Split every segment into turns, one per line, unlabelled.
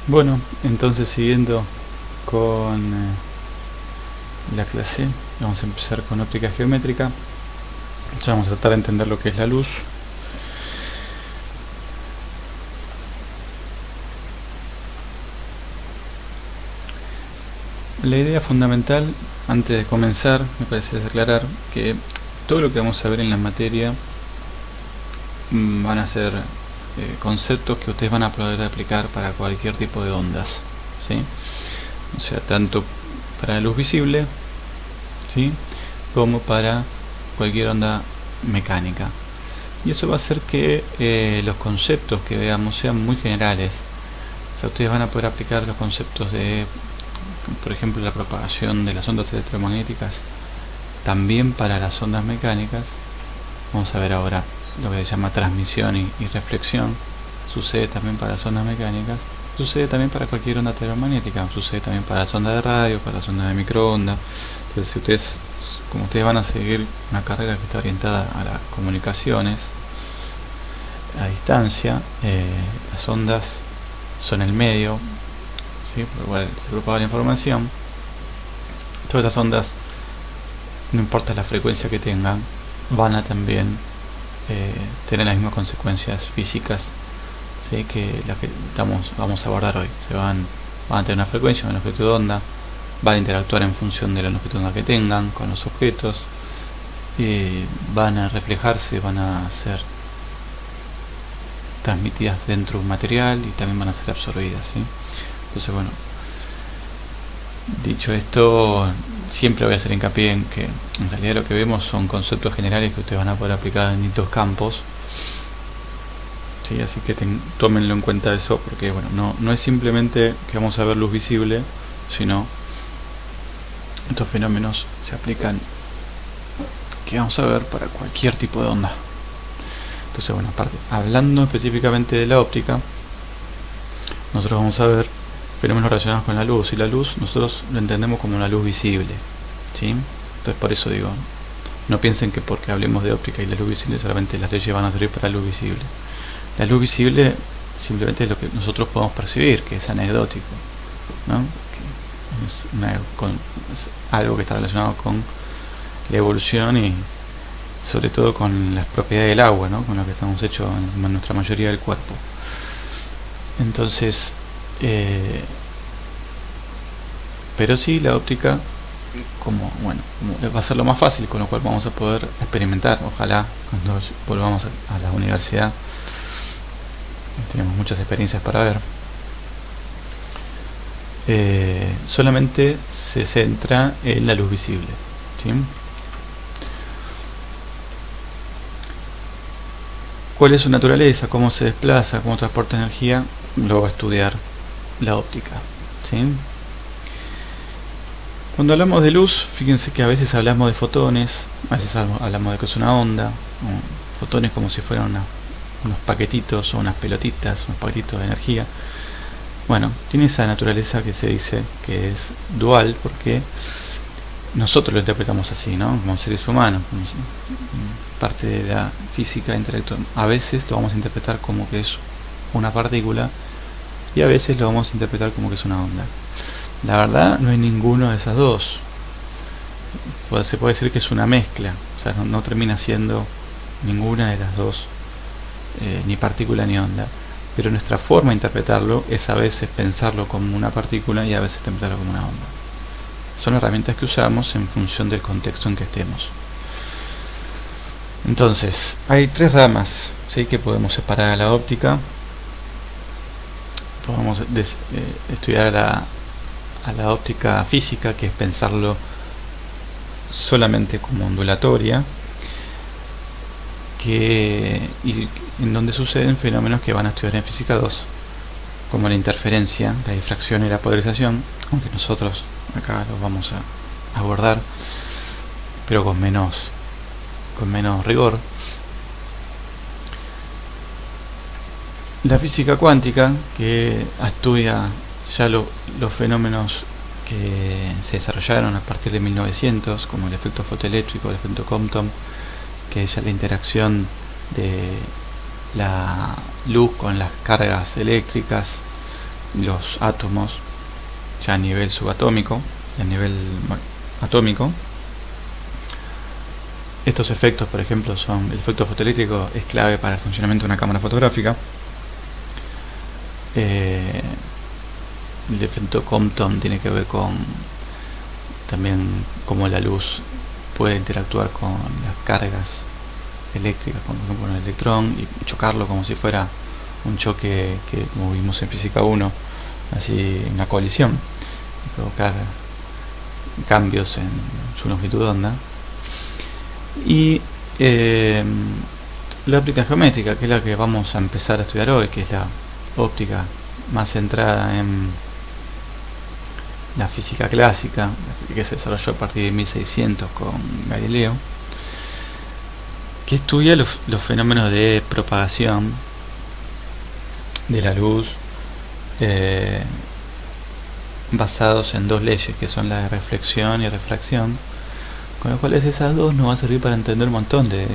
Bueno, entonces siguiendo con la clase, vamos a empezar con óptica geométrica. Ya vamos a tratar de entender lo que es la luz. La idea fundamental, antes de comenzar, me parece aclarar que todo lo que vamos a ver en la materia van a ser conceptos que ustedes van a poder aplicar para cualquier tipo de ondas, ¿sí? O sea, tanto para la luz visible, ¿sí?, como para cualquier onda mecánica. Y eso va a hacer que los conceptos que veamos sean muy generales. O sea, ustedes van a poder aplicar los conceptos de, por ejemplo, la propagación de las ondas electromagnéticas también para las ondas mecánicas. Vamos a ver ahora lo que se llama transmisión y reflexión. Sucede también para las ondas mecánicas. Sucede también para cualquier onda electromagnética. Sucede también para las ondas de radio, para las ondas de microondas. Entonces, si ustedes, como ustedes van a seguir una carrera que está orientada a las comunicaciones a distancia, las ondas son el medio, ¿sí?, por el cual se propaga la información. Todas estas ondas, no importa la frecuencia que tengan, van a también tener las mismas consecuencias físicas, ¿sí?, que las que vamos a abordar hoy. Van a tener una frecuencia, una longitud de onda, van a interactuar en función de la longitud de onda que tengan con los objetos, van a reflejarse, van a ser transmitidas dentro de un material y también van a ser absorbidas, ¿sí? Entonces, bueno, dicho esto, siempre voy a hacer hincapié en que en realidad lo que vemos son conceptos generales que ustedes van a poder aplicar en distintos campos, ¿sí? Así que tómenlo en cuenta eso, porque bueno, no es simplemente que vamos a ver luz visible, sino estos fenómenos se aplican, que vamos a ver, para cualquier tipo de onda. Entonces, bueno, aparte, hablando específicamente de la óptica, nosotros vamos a ver fenómenos relacionados con la luz, y la luz nosotros lo entendemos como una luz visible, ¿sí? Entonces, por eso digo, no piensen que porque hablemos de óptica y la luz visible solamente las leyes van a servir para la luz visible. La luz visible simplemente es lo que nosotros podemos percibir, que es anecdótico, ¿no? Que es algo que está relacionado con la evolución y sobre todo con las propiedades del agua, ¿no?, con lo que estamos hechos en nuestra mayoría del cuerpo. Entonces, pero sí, la óptica como va a ser lo más fácil, con lo cual vamos a poder experimentar. Ojalá cuando volvamos a la universidad tenemos muchas experiencias para ver. Solamente se centra en la luz visible, ¿sí? ¿Cuál es su naturaleza? ¿Cómo se desplaza? ¿Cómo transporta energía? Lo va a estudiar la óptica, ¿sí? Cuando hablamos de luz, fíjense que a veces hablamos de fotones, a veces hablamos de que es una onda, fotones como si fueran unos paquetitos o unas pelotitas, unos paquetitos de energía. Bueno, tiene esa naturaleza que se dice que es dual, porque nosotros lo interpretamos así, ¿no?, como seres humanos, parte de la física intelectual. A veces lo vamos a interpretar como que es una partícula y a veces lo vamos a interpretar como que es una onda. La verdad, no hay ninguno de esas dos. Se puede decir que es una mezcla, o sea, no termina siendo ninguna de las dos, ni partícula ni onda. Pero nuestra forma de interpretarlo es a veces pensarlo como una partícula y a veces interpretarlo como una onda. Son herramientas que usamos en función del contexto en que estemos. Entonces, hay tres ramas, ¿sí?, que podemos separar a la óptica. Podemos estudiar a la óptica física, que es pensarlo solamente como ondulatoria, y en donde suceden fenómenos que van a estudiar en física 2, como la interferencia, la difracción y la polarización, aunque nosotros acá los vamos a abordar, pero con menos rigor. La física cuántica, que estudia ya los fenómenos que se desarrollaron a partir de 1900, como el efecto fotoeléctrico, el efecto Compton, que es ya la interacción de la luz con las cargas eléctricas, los átomos ya a nivel subatómico y a nivel atómico. Estos efectos, por ejemplo, el efecto fotoeléctrico es clave para el funcionamiento de una cámara fotográfica. El efecto Compton tiene que ver con también cómo la luz puede interactuar con las cargas eléctricas, por ejemplo, con el electrón, y chocarlo como si fuera un choque que, como vimos en física 1, así una colisión, y provocar cambios en su longitud de onda. Y la óptica geométrica, que es la que vamos a empezar a estudiar hoy, que es la óptica más centrada en la física clásica, que se desarrolló a partir de 1600 con Galileo, que estudia los fenómenos de propagación de la luz basados en dos leyes, que son la de reflexión y refracción, con las cuales esas dos nos va a servir para entender un montón de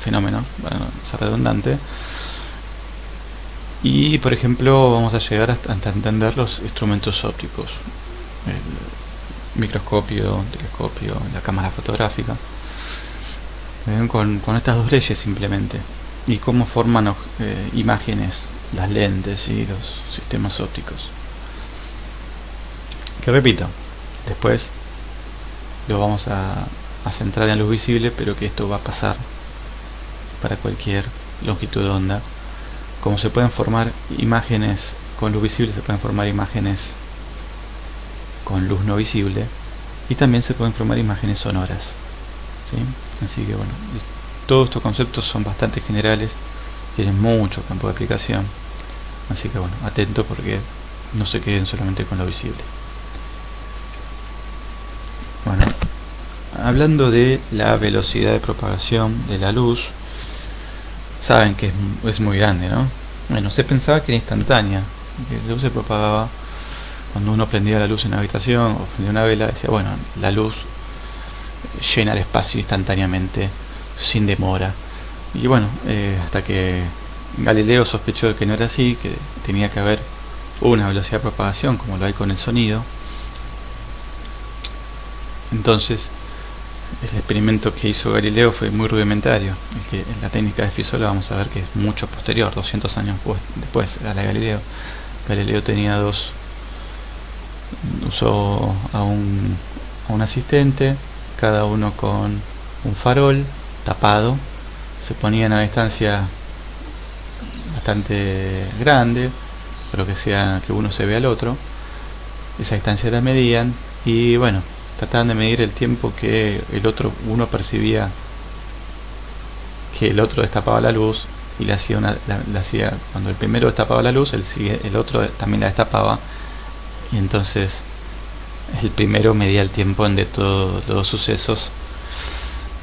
fenómenos, para no ser redundante. Y por ejemplo vamos a llegar hasta entender los instrumentos ópticos, el microscopio, telescopio, la cámara fotográfica, con estas dos leyes simplemente, y cómo forman imágenes las lentes y los sistemas ópticos, que repito, después lo vamos a centrar en luz visible, pero que esto va a pasar para cualquier longitud de onda. Como se pueden formar imágenes con luz visible, se pueden formar imágenes con luz no visible, y también se pueden formar imágenes sonoras, ¿sí? Así que bueno, todos estos conceptos son bastante generales, tienen mucho campo de aplicación, así que bueno, atento porque no se queden solamente con lo visible. Bueno, hablando de la velocidad de propagación de la luz, saben que es muy grande, ¿no? Bueno, se pensaba que era instantánea, que la luz se propagaba cuando uno prendía la luz en la habitación o prendía una vela, decía, bueno, la luz llena el espacio instantáneamente, sin demora. Y bueno, hasta que Galileo sospechó de que no era así, que tenía que haber una velocidad de propagación como lo hay con el sonido. Entonces el experimento que hizo Galileo fue muy rudimentario. En la técnica de Fizeau vamos a ver que es mucho posterior, 200 años después a la de Galileo. Galileo usó a un asistente, cada uno con un farol tapado, se ponían a distancia bastante grande, pero que uno se vea al otro. Esa distancia la medían y bueno, trataban de medir el tiempo que uno percibía que el otro destapaba la luz, y le hacía cuando el primero destapaba la luz, el otro también la destapaba, y entonces el primero medía el tiempo en de todos los sucesos.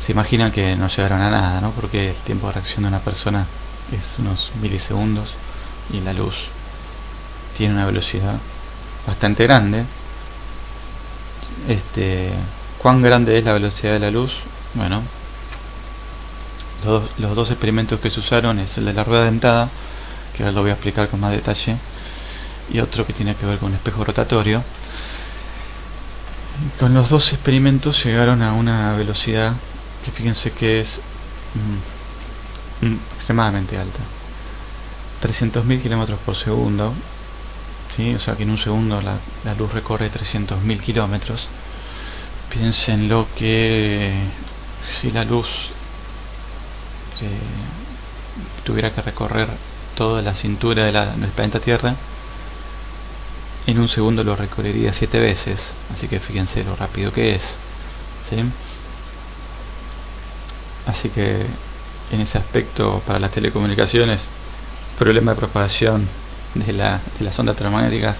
Se imaginan que no llegaron a nada, ¿no? Porque el tiempo de reacción de una persona es unos milisegundos y la luz tiene una velocidad bastante grande. ¿Cuán grande es la velocidad de la luz? Bueno, los dos experimentos que se usaron es el de la rueda dentada, que ahora lo voy a explicar con más detalle, y otro que tiene que ver con un espejo rotatorio. Con los dos experimentos llegaron a una velocidad que fíjense que es extremadamente alta, 300.000 kilómetros por segundo, ¿sí? O sea que en un segundo la luz recorre 300.000 kilómetros. Piénsenlo que si la luz tuviera que recorrer toda la cintura del planeta Tierra, en un segundo lo recorrería 7 veces, así que fíjense lo rápido que es, ¿sí? Así que en ese aspecto, para las telecomunicaciones, problema de propagación de las ondas electromagnéticas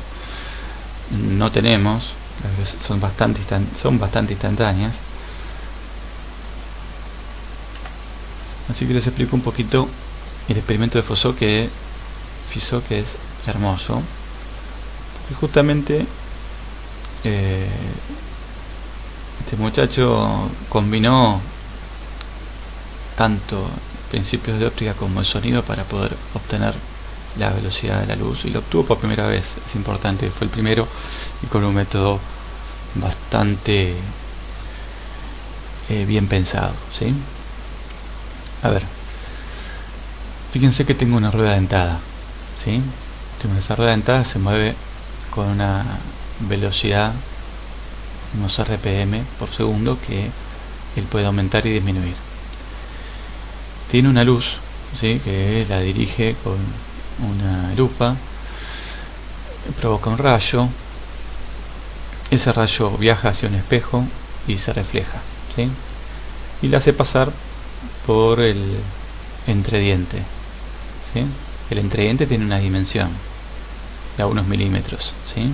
no tenemos, son bastante instantáneas. Así que les explico un poquito el experimento de Fizeau, que es hermoso, porque justamente este muchacho combinó tanto principios de óptica como de sonido para poder obtener la velocidad de la luz, y lo obtuvo por primera vez. Es importante, fue el primero y con un método bastante bien pensado, ¿sí? A ver, fíjense que tengo una rueda dentada, ¿sí? Esa rueda dentada se mueve con una velocidad, unos RPM por segundo, que él puede aumentar y disminuir. Tiene una luz, ¿sí?, que la dirige con una lupa, provoca un rayo, ese rayo viaja hacia un espejo y se refleja, ¿sí?, y la hace pasar por el entrediente, ¿sí? El entrediente tiene una dimensión de unos milímetros, ¿sí?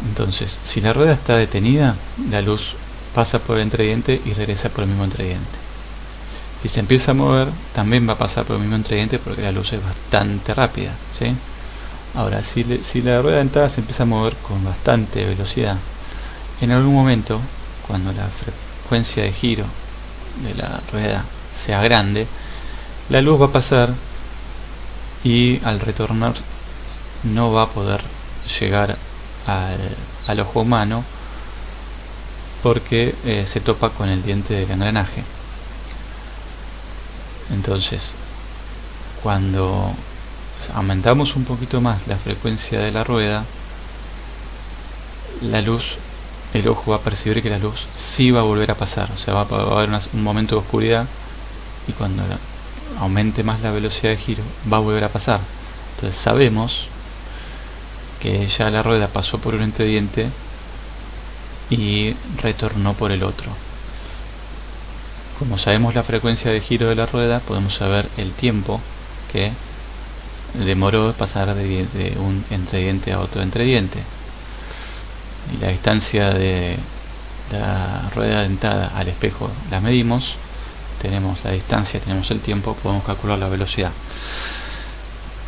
Entonces, si la rueda está detenida, la luz pasa por el entrediente y regresa por el mismo entrediente. Si se empieza a mover, también va a pasar por el mismo entrediente, porque la luz es bastante rápida, ¿sí? Ahora, si la rueda dentada se empieza a mover con bastante velocidad, en algún momento, cuando la frecuencia de giro de la rueda sea grande, la luz va a pasar y al retornar no va a poder llegar al ojo humano, porque se topa con el diente del engranaje. Entonces, cuando aumentamos un poquito más la frecuencia de la rueda, la luz, el ojo va a percibir que la luz sí va a volver a pasar, o sea, va a haber un momento de oscuridad, y cuando aumente más la velocidad de giro va a volver a pasar. Entonces sabemos que ya la rueda pasó por un entrediente y retornó por el otro. Como sabemos la frecuencia de giro de la rueda, podemos saber el tiempo que demoró pasar de un entrediente a otro entrediente. Y la distancia de la rueda dentada al espejo la medimos, tenemos la distancia, tenemos el tiempo, podemos calcular la velocidad.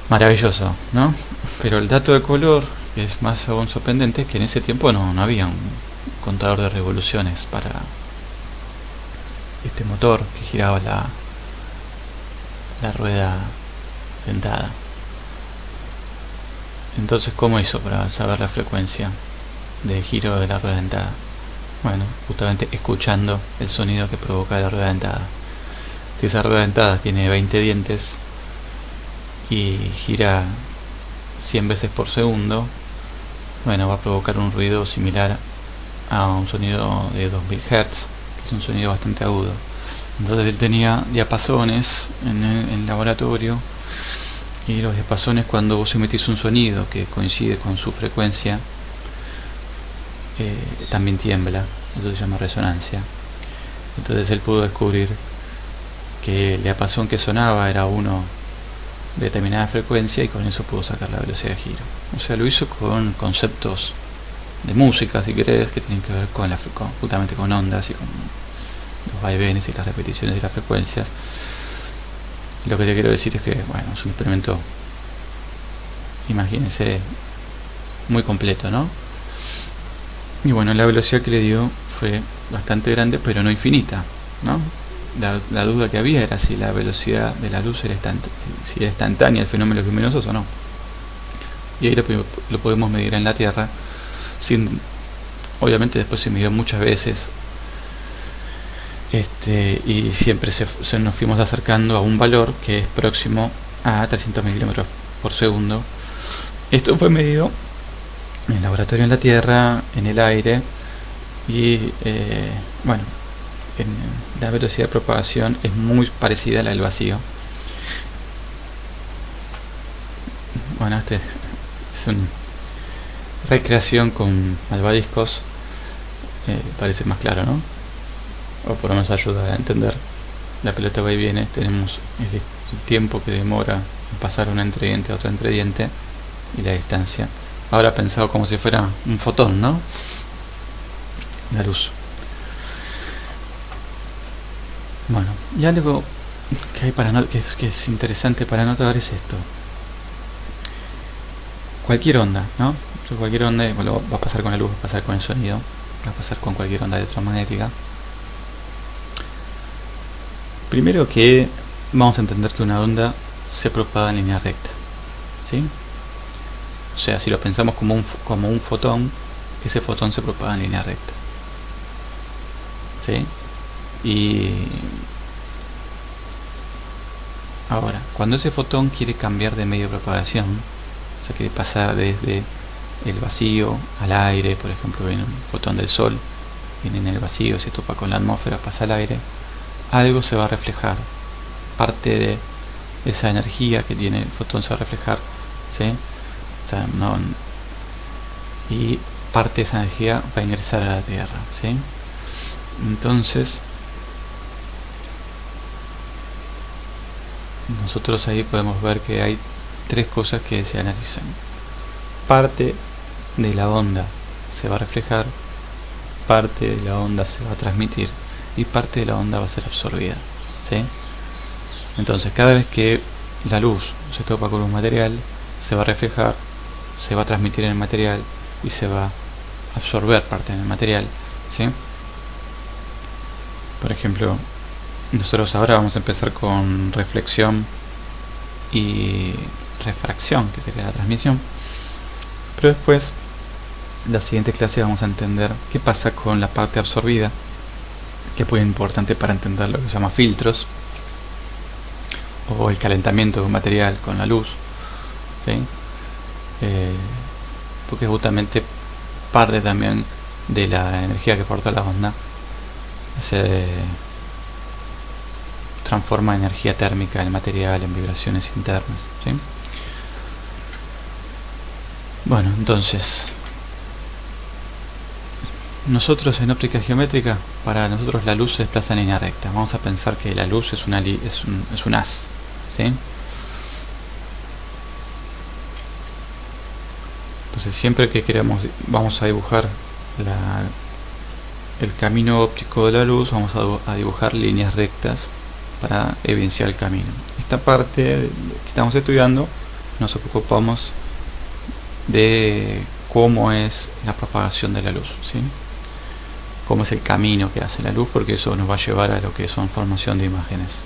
Maravilloso, ¿no? Pero el dato de color, que es más aún sorprendente, es que en ese tiempo no había un contador de revoluciones para este motor que giraba la rueda dentada. Entonces, ¿cómo hizo para saber la frecuencia de giro de la rueda dentada? Bueno, justamente escuchando el sonido que provoca la rueda dentada. Si esa rueda dentada tiene 20 dientes y gira 100 veces por segundo, bueno, va a provocar un ruido similar a un sonido de 2000 Hz, que es un sonido bastante agudo. Entonces él tenía diapasones en el laboratorio, y los diapasones, cuando vos emitís un sonido que coincide con su frecuencia, también tiembla. Eso se llama resonancia. Entonces él pudo descubrir que el diapasón que sonaba era uno de determinada frecuencia, y con eso pudo sacar la velocidad de giro. O sea, lo hizo con conceptos de música, si querés, que tienen que ver justamente con ondas y con los vaivenes y las repeticiones de las frecuencias. Y lo que te quiero decir es que, bueno, es un experimento, imagínense, muy completo, ¿no? Y bueno, la velocidad que le dio fue bastante grande, pero no infinita, ¿no? La duda que había era si la velocidad de la luz era instantánea el fenómeno luminoso o no. Y ahí lo podemos medir en la Tierra. Obviamente después se midió muchas veces, y siempre nos fuimos acercando a un valor que es próximo a 300 milímetros por segundo. Esto fue medido en el laboratorio en la Tierra, en el aire, y bueno, la velocidad de propagación es muy parecida a la del vacío. Bueno, este es una recreación con malvaviscos, parece más claro, ¿no? O por lo menos ayuda a entender. La pelota va y viene, tenemos el tiempo que demora en pasar un entrediente a otro entrediente, y la distancia. Ahora pensado como si fuera un fotón, ¿no? La luz. Bueno, y algo que hay que es interesante para notar es esto. Cualquier onda, ¿no? Cualquier onda, bueno, va a pasar con la luz, va a pasar con el sonido, va a pasar con cualquier onda electromagnética. Primero que vamos a entender que una onda se propaga en línea recta, ¿sí? O sea, si lo pensamos como un fotón, ese fotón se propaga en línea recta, ¿sí? Y ahora, cuando ese fotón quiere cambiar de medio de propagación, o sea, quiere pasar desde el vacío al aire, por ejemplo, viene un fotón del sol, viene en el vacío, se topa con la atmósfera, pasa al aire, algo se va a reflejar, parte de esa energía que tiene el fotón se va a reflejar, ¿sí? O sea, y parte de esa energía va a ingresar a la Tierra, ¿sí? Entonces, nosotros ahí podemos ver que hay tres cosas que se analizan. Parte de la onda se va a reflejar, parte de la onda se va a transmitir y parte de la onda va a ser absorbida, ¿sí? Entonces, cada vez que la luz se topa con un material, se va a reflejar, se va a transmitir en el material y se va a absorber parte en el material, ¿sí? Por ejemplo, nosotros ahora vamos a empezar con reflexión y refracción, que sería la transmisión, pero después, en la siguiente clase vamos a entender qué pasa con la parte absorbida, que es muy importante para entender lo que se llama filtros, o el calentamiento de un material con la luz, ¿sí? Porque justamente parte también de la energía que aporta la onda se transforma en energía térmica del material, en vibraciones internas, ¿sí? Bueno, entonces nosotros en óptica geométrica, para nosotros la luz se desplaza en línea recta. Vamos a pensar que la luz es un haz, ¿sí? Entonces siempre que queramos, vamos a dibujar el camino óptico de la luz, vamos a dibujar líneas rectas para evidenciar el camino. Esta parte que estamos estudiando nos ocupamos de cómo es la propagación de la luz, ¿sí? Cómo es el camino que hace la luz, porque eso nos va a llevar a lo que son formación de imágenes.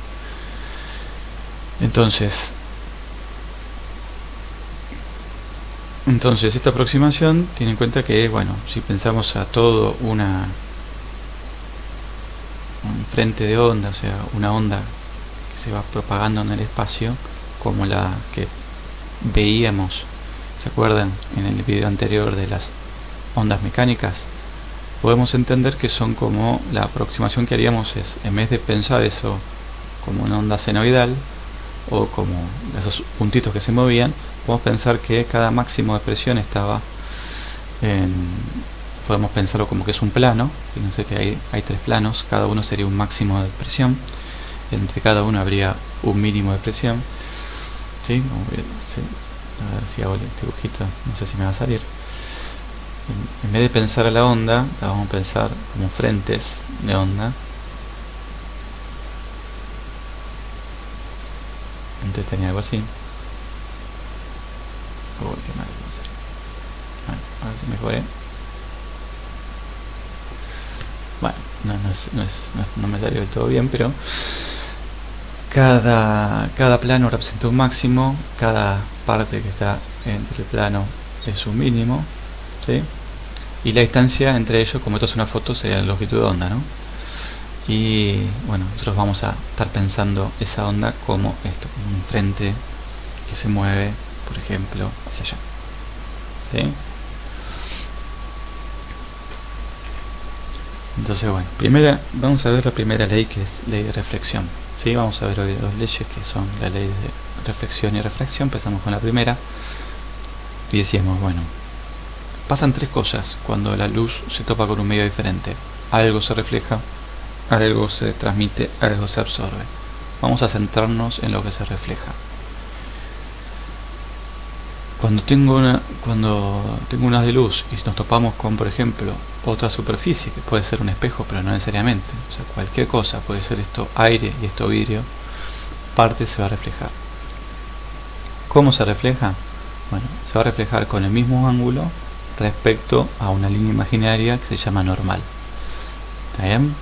Entonces esta aproximación tiene en cuenta que, bueno, si pensamos a todo un frente de onda, o sea, una onda que se va propagando en el espacio, como la que veíamos, ¿se acuerdan? En el video anterior de las ondas mecánicas, podemos entender que son como la aproximación que haríamos es, en vez de pensar eso como una onda senoidal o como esos puntitos que se movían, podemos pensar que cada máximo de presión estaba podemos pensarlo como que es un plano. Fíjense que hay tres planos, cada uno sería un máximo de presión, entre cada uno habría un mínimo de presión, ¿sí? A ver si hago el dibujito, no sé si me va a salir. En vez de pensar a la onda, la vamos a pensar como frentes de onda. Antes tenía algo así. Uy, qué mal. Bueno, a ver si mejoré. Bueno, no me salió del todo bien, pero cada plano representa un máximo, cada parte que está entre el plano es un mínimo, ¿sí? Y la distancia entre ellos, como esto es una foto, sería la longitud de onda, ¿no? Y bueno, nosotros vamos a estar pensando esa onda como esto, como un frente que se mueve, por ejemplo, hacia allá, ¿sí? Entonces, bueno, vamos a ver la primera ley, que es ley de reflexión, ¿sí? Vamos a ver hoy dos leyes que son la ley de reflexión y refracción. Empezamos con la primera y decíamos, bueno, pasan tres cosas cuando la luz se topa con un medio diferente: algo se refleja, algo se transmite, algo se absorbe. Vamos a centrarnos en lo que se refleja. Cuando tengo una de luz y nos topamos con, por ejemplo, otra superficie, que puede ser un espejo, pero no necesariamente, o sea, cualquier cosa, puede ser esto aire y esto vidrio, parte se va a reflejar. ¿Cómo se refleja? Bueno, se va a reflejar con el mismo ángulo respecto a una línea imaginaria que se llama normal. ¿Está bien?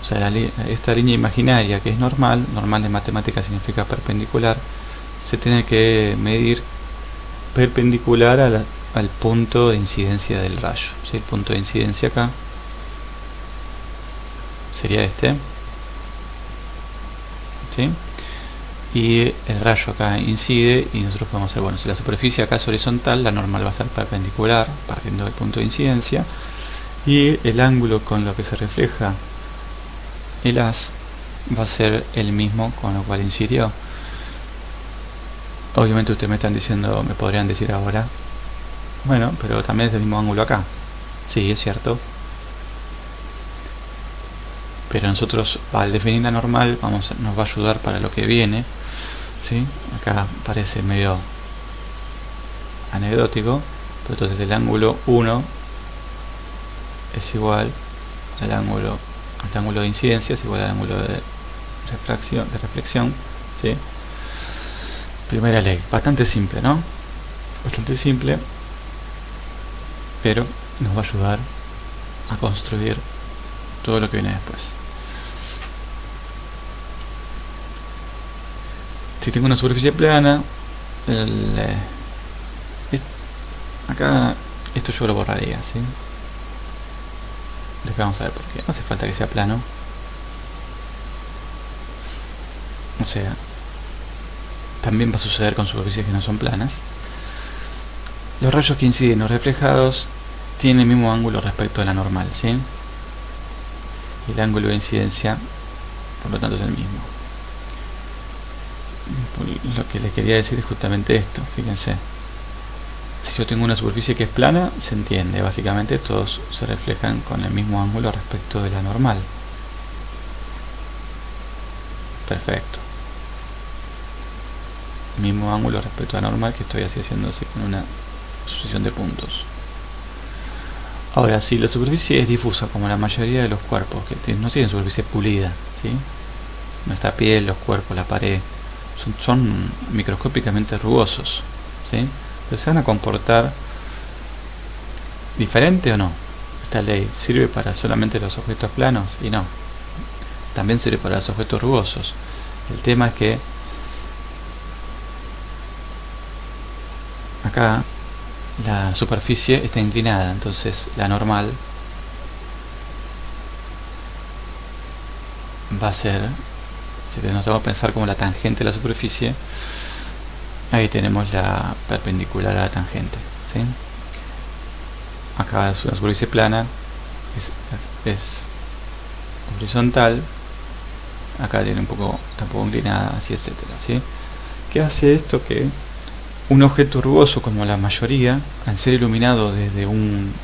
O sea, esta línea imaginaria que es normal en matemáticas significa perpendicular, se tiene que medir perpendicular al punto de incidencia del rayo, ¿sí? El punto de incidencia acá sería este, ¿sí? Y el rayo acá incide y nosotros podemos hacer, bueno, si la superficie acá es horizontal, la normal va a ser perpendicular partiendo del punto de incidencia, y el ángulo con lo que se refleja el haz va a ser el mismo con lo cual incidió. Obviamente ustedes me están diciendo, me podrían decir ahora, bueno, pero también es el mismo ángulo acá. Sí, es cierto. Pero nosotros, al definir la normal, nos va a ayudar para lo que viene, ¿sí? Acá parece medio anecdótico, pero entonces el ángulo 1 es igual al ángulo de incidencia, es igual al ángulo de reflexión, ¿sí? Primera ley, bastante simple, ¿no? Bastante simple, pero nos va a ayudar a construir todo lo que viene después. Si tengo una superficie plana, acá esto yo lo borraría, ¿sí? Después vamos a ver por qué. No hace falta que sea plano. O sea, también va a suceder con superficies que no son planas. Los rayos que inciden o reflejados tienen el mismo ángulo respecto a la normal, ¿sí? Y el ángulo de incidencia, por lo tanto, es el mismo. Lo que les quería decir es justamente esto, fíjense. Si yo tengo una superficie que es plana, se entiende, básicamente todos se reflejan con el mismo ángulo respecto de la normal. Perfecto. Mismo ángulo respecto a la normal, que estoy así haciendo así con una sucesión de puntos. Ahora, si la superficie es difusa, como la mayoría de los cuerpos, que no tienen superficie pulida, ¿sí? Nuestra piel, los cuerpos, la pared, son microscópicamente rugosos, ¿sí? Pero se van a comportar diferente o no. Esta ley sirve para solamente los objetos planos y no, también sirve para los objetos rugosos. El tema es que acá la superficie está inclinada, entonces la normal va a ser, si nos vamos a pensar como la tangente de la superficie, ahí tenemos la perpendicular a la tangente, ¿sí? Acá es una superficie plana, es horizontal, acá tiene un poco tampoco inclinada, así, etcétera, ¿sí? ¿Qué hace esto? Que un objeto rugoso, como la mayoría, al ser iluminado desde un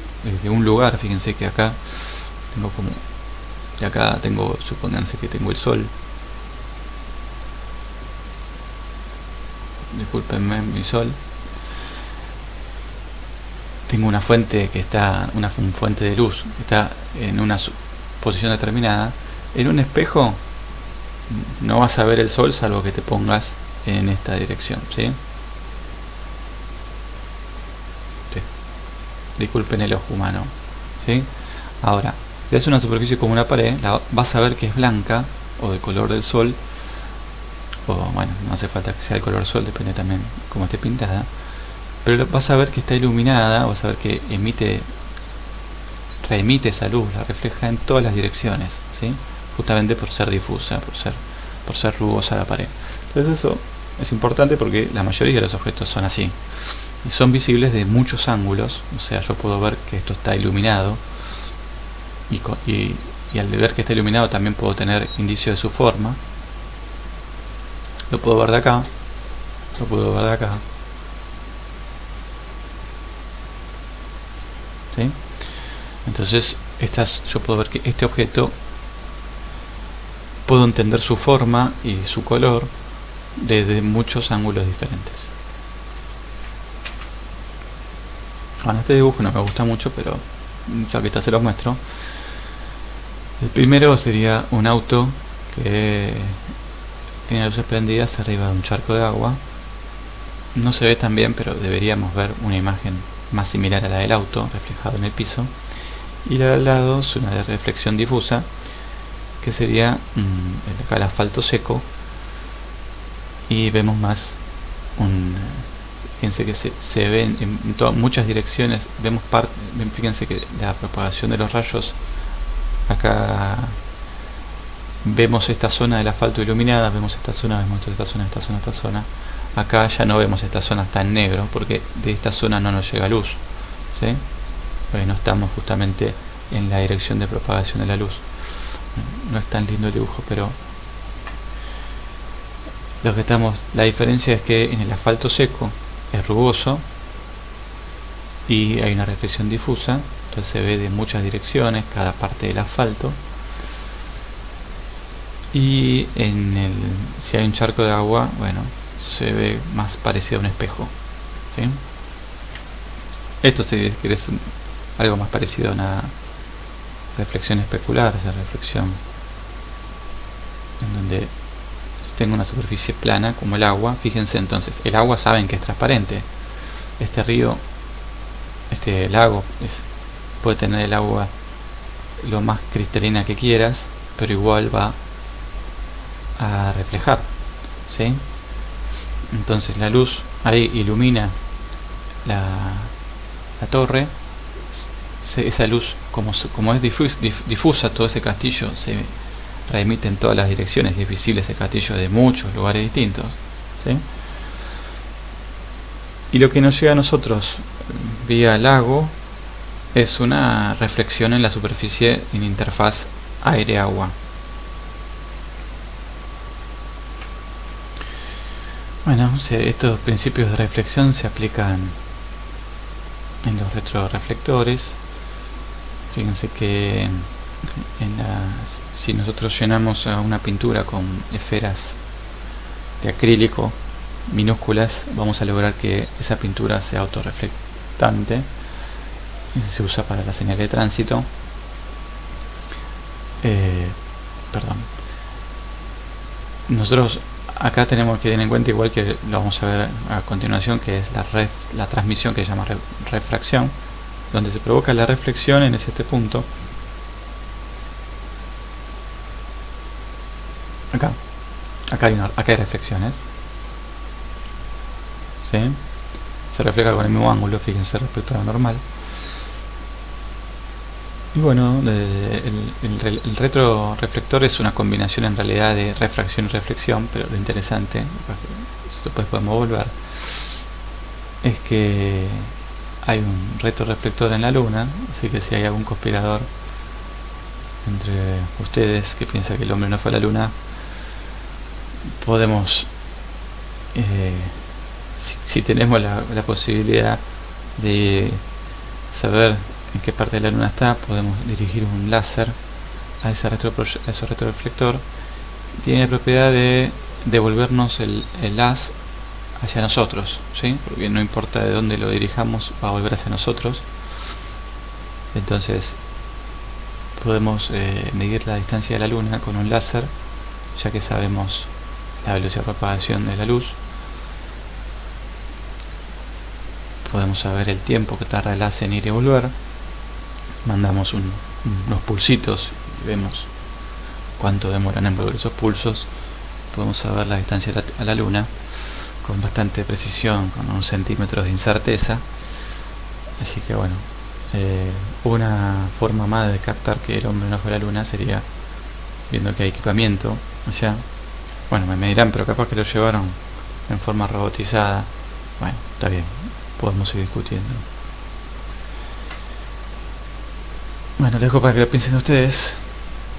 lugar, fíjense que acá tengo supónganse que tengo el sol, discúlpenme, mi sol, tengo una fuente que está, una fuente de luz que está en una posición determinada. En un espejo no vas a ver el sol salvo que te pongas en esta dirección, ¿sí? Disculpen el ojo humano, ¿sí? Ahora, si es una superficie como una pared, vas a ver que es blanca o de color del sol, o bueno, no hace falta que sea el color del sol, depende también cómo esté pintada, pero vas a ver que está iluminada, vas a ver que reemite esa luz, la refleja en todas las direcciones, ¿sí? Justamente por ser difusa, por ser rugosa la pared. Entonces eso es importante porque la mayoría de los objetos son así. Y son visibles de muchos ángulos, o sea, yo puedo ver que esto está iluminado y al ver que está iluminado también puedo tener indicio de su forma. Lo puedo ver de acá, lo puedo ver de acá, ¿sí? Entonces yo puedo ver que este objeto, puedo entender su forma y su color desde muchos ángulos diferentes. Bueno, este dibujo no me gusta mucho, pero ya que está se los muestro. El primero sería un auto que tiene luces prendidas arriba de un charco de agua. No se ve tan bien, pero deberíamos ver una imagen más similar a la del auto reflejado en el piso. Y la de al lado es una de reflexión difusa, que sería acá el asfalto seco, y vemos más fíjense que se ven en muchas direcciones, fíjense que la propagación de los rayos, acá vemos esta zona del asfalto iluminada, vemos esta zona, esta zona. Acá ya no vemos esta zona, está en negro, porque de esta zona no nos llega luz, ¿sí? Porque no estamos justamente en la dirección de propagación de la luz. No es tan lindo el dibujo, pero la diferencia es que en el asfalto seco es rugoso y hay una reflexión difusa, entonces se ve de muchas direcciones cada parte del asfalto. Y si hay un charco de agua, bueno, se ve más parecido a un espejo, ¿sí? Esto si querés algo más parecido a una reflexión especular, esa reflexión en donde tengo una superficie plana como el agua. Fíjense entonces, el agua saben que es transparente. Este río, este lago, puede tener el agua lo más cristalina que quieras, pero igual va a reflejar, ¿sí? Entonces la luz ahí ilumina la torre. Esa luz, como es difusa, todo ese castillo se reemite en todas las direcciones, y es visible ese castillo de muchos lugares distintos, ¿sí? Y lo que nos llega a nosotros vía lago es una reflexión en la superficie en interfaz aire-agua. Bueno, estos principios de reflexión se aplican en los retroreflectores. Fíjense que si nosotros llenamos a una pintura con esferas de acrílico minúsculas, vamos a lograr que esa pintura sea autorreflectante. Se usa para la señal de tránsito. Nosotros acá tenemos que tener en cuenta, igual que lo vamos a ver a continuación, que es la transmisión, que se llama refracción, donde se provoca la reflexión en este punto. Acá hay reflexiones, ¿sí? Se refleja con el mismo ángulo, fíjense, respecto a lo normal. Y bueno, el retroreflector es una combinación en realidad de refracción y reflexión, pero lo interesante, después podemos volver, es que hay un retroreflector en la luna, así que si hay algún conspirador entre ustedes que piensa que el hombre no fue a la luna, podemos, si tenemos la posibilidad de saber en qué parte de la luna está, podemos dirigir un láser a ese retroreflector. Tiene la propiedad de devolvernos el haz hacia nosotros, ¿sí? Porque no importa de dónde lo dirijamos, va a volver hacia nosotros. Entonces podemos medir la distancia de la luna con un láser, ya que sabemos la velocidad de propagación de la luz. Podemos saber el tiempo que tarda el haz en ir y volver. Mandamos unos pulsitos y vemos cuánto demoran en volver esos pulsos. Podemos saber la distancia a la luna con bastante precisión, con unos centímetros de incerteza. Así que bueno, una forma más de captar que el hombre no fue a la luna sería viendo que hay equipamiento. O sea, bueno, me dirán, pero capaz que lo llevaron en forma robotizada. Bueno, está bien, podemos seguir discutiendo. Bueno, lo dejo para que lo piensen ustedes.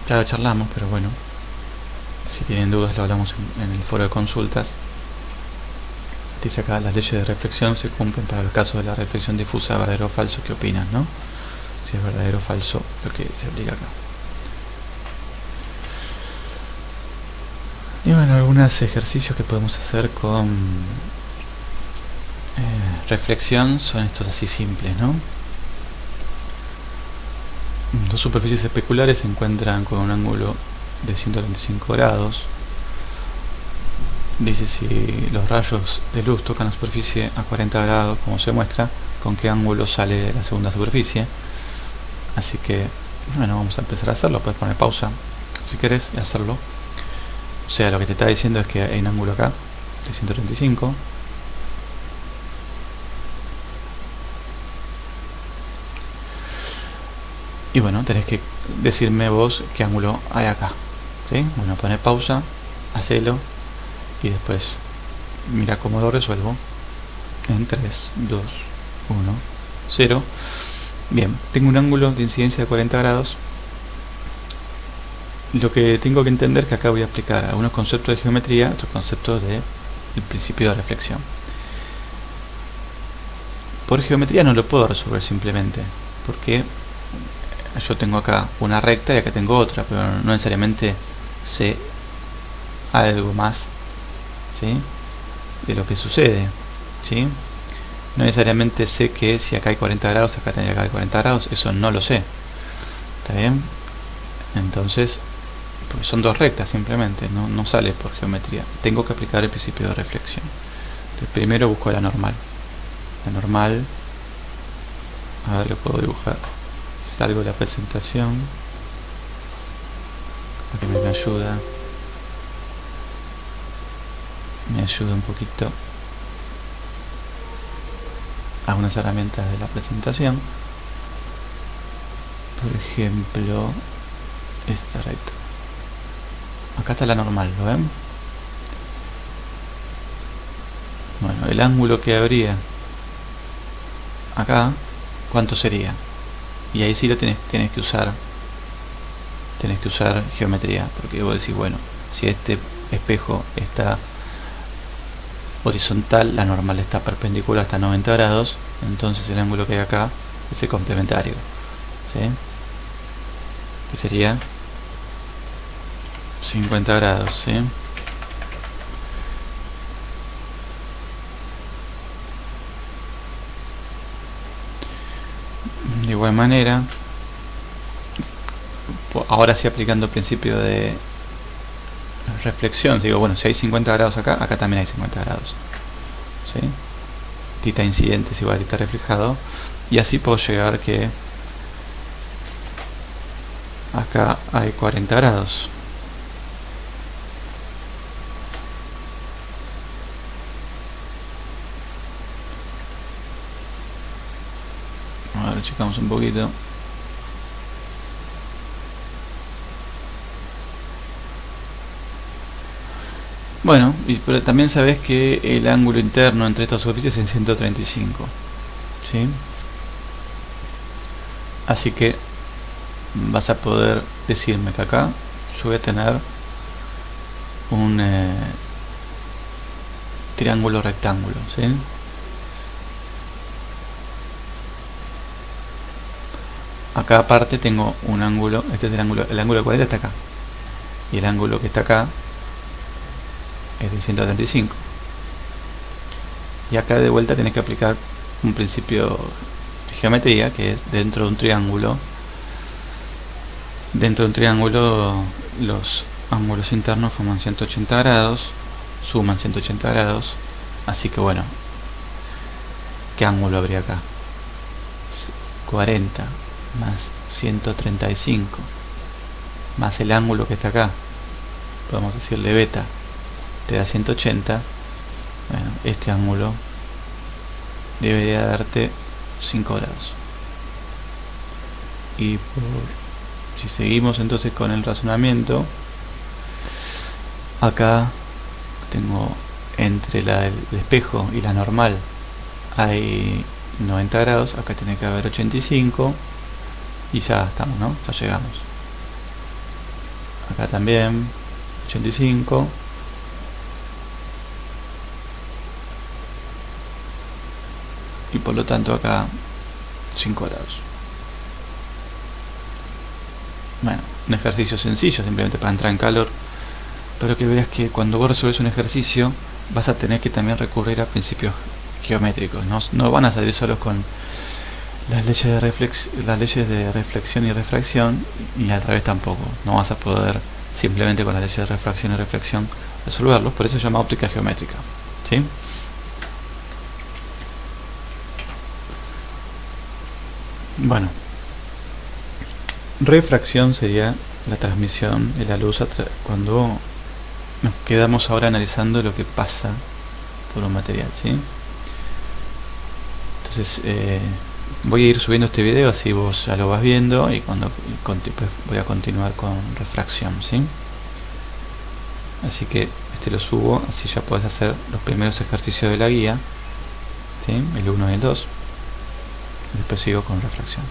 Ya lo charlamos, pero bueno, si tienen dudas lo hablamos en el foro de consultas. Dice acá, las leyes de reflexión se cumplen para los casos de la reflexión difusa, verdadero o falso. ¿Qué opinan, no? Si es verdadero o falso lo que se aplica acá. Y bueno, algunos ejercicios que podemos hacer con reflexión son estos así simples, ¿no? Dos superficies especulares se encuentran con un ángulo de 135 grados. Dice, si los rayos de luz tocan la superficie a 40 grados, como se muestra, con qué ángulo sale la segunda superficie. Así que, bueno, vamos a empezar a hacerlo. Puedes poner pausa si querés y hacerlo. O sea, lo que te está diciendo es que hay un ángulo acá de 135, Y bueno, tenés que decirme vos qué ángulo hay acá, ¿sí? Bueno, poné pausa, hacelo y después mira cómo lo resuelvo en 3, 2, 1, 0. Bien, tengo un ángulo de incidencia de 40 grados. Lo que tengo que entender es que acá voy a aplicar algunos conceptos de geometría, otros conceptos del principio de reflexión. Por geometría no lo puedo resolver simplemente, porque yo tengo acá una recta y acá tengo otra, pero no necesariamente sé algo más, ¿sí?, de lo que sucede, ¿sí? No necesariamente sé que si acá hay 40 grados, acá tendría que haber 40 grados, eso no lo sé, ¿está bien? Entonces, porque son dos rectas simplemente, no sale por geometría. Tengo que aplicar el principio de reflexión. Entonces, primero busco la normal. La normal, a ver, lo puedo dibujar. Salgo de la presentación, para que me ayuda. Me ayuda un poquito a unas herramientas de la presentación. Por ejemplo, esta recta. Acá está la normal, ¿lo ven? Bueno, el ángulo que habría acá, ¿cuánto sería? Y ahí sí lo tenés que usar geometría, porque vos decís, bueno, si este espejo está horizontal, la normal está perpendicular hasta 90 grados, entonces el ángulo que hay acá es el complementario, ¿sí?, que sería 50 grados, ¿sí? De igual manera, ahora sí aplicando el principio de reflexión, digo, bueno, si hay 50 grados acá, acá también hay 50 grados, ¿sí? Tita incidente es igual a tita reflejado, y así puedo llegar que acá hay 40 grados. Ahora checamos un poquito. Bueno, pero también sabes que el ángulo interno entre estas superficies es en 135, ¿sí? Así que vas a poder decirme que acá yo voy a tener un triángulo rectángulo, ¿sí? Acá aparte tengo un ángulo, este es el ángulo de 40 está acá, y el ángulo que está acá es de 135. Y acá de vuelta tenés que aplicar un principio de geometría, que es dentro de un triángulo los ángulos internos forman 180 grados, suman 180 grados, así que bueno, ¿qué ángulo habría acá? 40 más 135 más el ángulo que está acá, podemos decirle beta, te da 180. Bueno, este ángulo debería darte 5 grados. Y si seguimos entonces con el razonamiento, acá tengo entre el espejo y la normal hay 90 grados, acá tiene que haber 85 y ya estamos, ¿no? Ya llegamos. Acá también 85. Y por lo tanto acá 5 grados. Bueno, un ejercicio sencillo, simplemente para entrar en calor, pero que veas que cuando vos resuelves un ejercicio vas a tener que también recurrir a principios geométricos. No van a salir solos con las leyes de reflexión y refracción, y al revés tampoco. No vas a poder simplemente con las leyes de refracción y reflexión resolverlos, por eso se llama óptica geométrica, ¿sí? Bueno, refracción sería la transmisión de la luz cuando nos quedamos ahora analizando lo que pasa por un material, ¿sí? Entonces, voy a ir subiendo este video, así vos ya lo vas viendo, y pues voy a continuar con refracción, ¿sí? Así que lo subo, así ya puedes hacer los primeros ejercicios de la guía, ¿sí? El 1 y el 2. Después sigo con refracción.